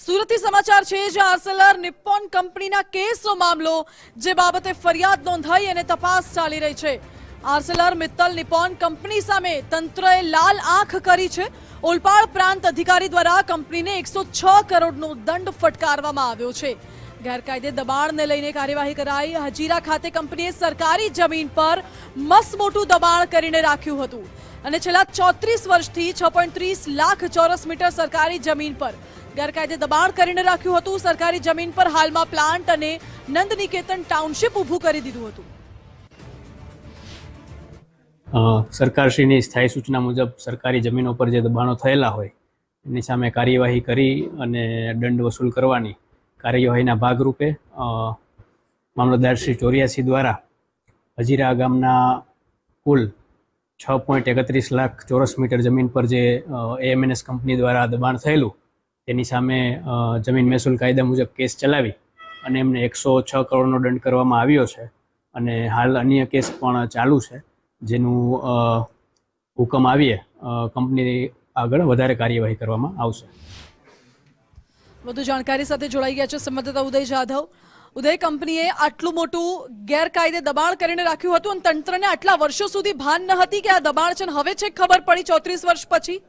સુરતથી સમાચાર છે જે આર્સેલર નિપ્પોન કંપનીના કેસનો મામલો જે બાબતે ફરિયાદ નોંધાઈ અને તપાસ ચાલી રહી છે। આર્સેલર મિત્તલ નિપ્પોન કંપની સામે તંત્રએ લાલ આંખ કરી છે। ઓલપાડ પ્રાંત અધિકારી દ્વારા કંપનીને 106 કરોડનો દંડ ફટકારવામાં આવ્યો છે। ગેરકાયદે દબાણને લઈને કાર્યવાહી કરાઈ। હજીરા ખાતે કંપનીએ સરકારી જમીન પર મસમોટું દબાણ કરીને રાખ્યું હતું અને છેલ્લા 34 વર્ષથી 6.30 લાખ ચોરસ મીટર સરકારી જમીન પર ગેરકાયદે દબાણ કરીને રાખ્યું હતું। સરકારી જમીન પર હાલમાં પ્લાન્ટ અને નંદનિકેતન ટાઉનશીપ ઊભું કરી દીધું હતું। સરકારશ્રીની સ્થાયી સૂચના મુજબ સરકારી જમીનો પર જે દબાણો થયેલા હોય એની સામે કાર્યવાહી કરી અને દંડ વસૂલ કરવાની કાર્યવાહીના ભાગરૂપે મામલતદાર શ્રી 84 દ્વારા હજીરા ગામના કુલ 6.31 લાખ ચોરસ મીટર જમીન પર જે એએમએનએસ કંપની દ્વારા દબાણ થયેલું તેની સામે જમીન મહેસૂલ કાયદા મુજબ કેસ ચલાવી અને એમને 106 કરોડનો દંડ કરવામાં આવ્યો છે અને હાલ અન્ય કેસ પણ ચાલુ છે, જેનું હુકમ આવીએ કંપની આગળ વધારે કાર્યવાહી કરવામાં આવશે। વધુ જાણકારી સાથે જોડાઈ ગયા છે સંવાદદાતા ઉદય જાધવ। ઉદય, કંપનીએ આટલું મોટું ગેરકાયદે દબાણ કરીને રાખ્યું હતું અને તંત્રને આટલા વર્ષો સુધી ભાન ન હતી કે આ દબાણ છે, હવે છે ખબર પડી 34 વર્ષ પછી?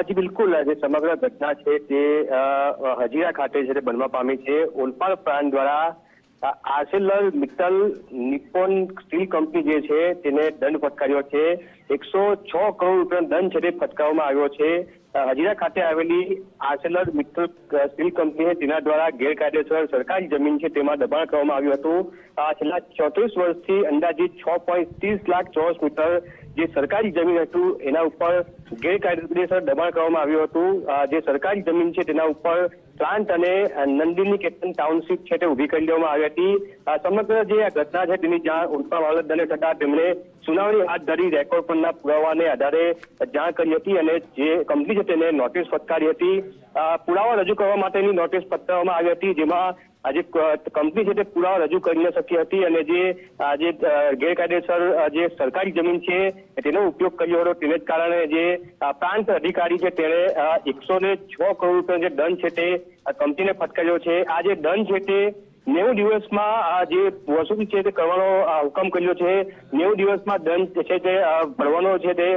જી બિલકુલ, જે સમગ્ર ઘટના છે તે હજીરા ખાતે છે તે બનવા પામી છે। ઓલપાડ પ્રાંત દ્વારા Arcelor Mittal Nippon steel company જે છે તેને દંડ ફટકાર્યો છે। 106 કરોડ રૂપિયાનો દંડ છે તે ફટકારવામાં આવ્યો છે। હજીરા ખાતે આવેલી આર્સેલર મિત્તલ સ્ટીલ કંપની તેના દ્વારા ગેરકાયદેસર સરકારી જમીન છે તેમાં દબાણ કરવામાં આવ્યું હતું। છેલ્લા 34 વર્ષથી અંદાજિત 6.30 લાખ ચોરસ મીટર જે સરકારી જમીન હતું એના ઉપર ગેરકાયદેસર દબાણ કરવામાં આવ્યું હતું। જે સરકારી જમીન છે તેના ઉપર પ્લાન્ટ અને નંદિનીકેતન ટાઉનશીપ છે તે ઊભી કરી દેવામાં આવી હતી। સમગ્ર જે આ ઘટના છે તેની જાણ ઓલપાડ મામલતદારને થતા તેમણે સુનાવણી હાથ ધરી રેકોર્ડ પરના પુરાવાને આધારે જાણ કરી હતી અને જે કંપની છે તેને નોટિસ ફટકારી હતી। પુરાવા રજૂ કરવા માટેની નોટિસ ફટકારવામાં આવી હતી, જેમાં આજે કંપની છે તે પુરાવા રજૂ કરી ન શકી હતી અને જે ગેરકાયદેસર જે સરકારી જમીન છે તેનો ઉપયોગ કર્યો હતો તેને જ કારણે જે પ્રાંત અધિકારી છે તેણે 106 કરોડ રૂપિયાનો જે દંડ છે તે કંપનીને ફટકાર્યો છે। આ જે દંડ છે તે 90 દિવસમાં જે વસૂલી છે તે કરવાનો હુકમ કર્યો છે। 90 દિવસમાં દંડ છે તે ભરવાનો છે તે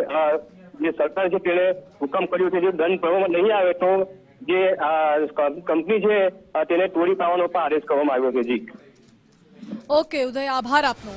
જે સરકાર છે તેને હુકમ કર્યો છે। જો દંડ ભરવામાં નહીં આવે તો જે કંપની છે તેને તોડી પાડવાનો પણ આદેશ કરવામાં આવ્યો છે। જી ઓકે ઉદય, આભાર આપનો।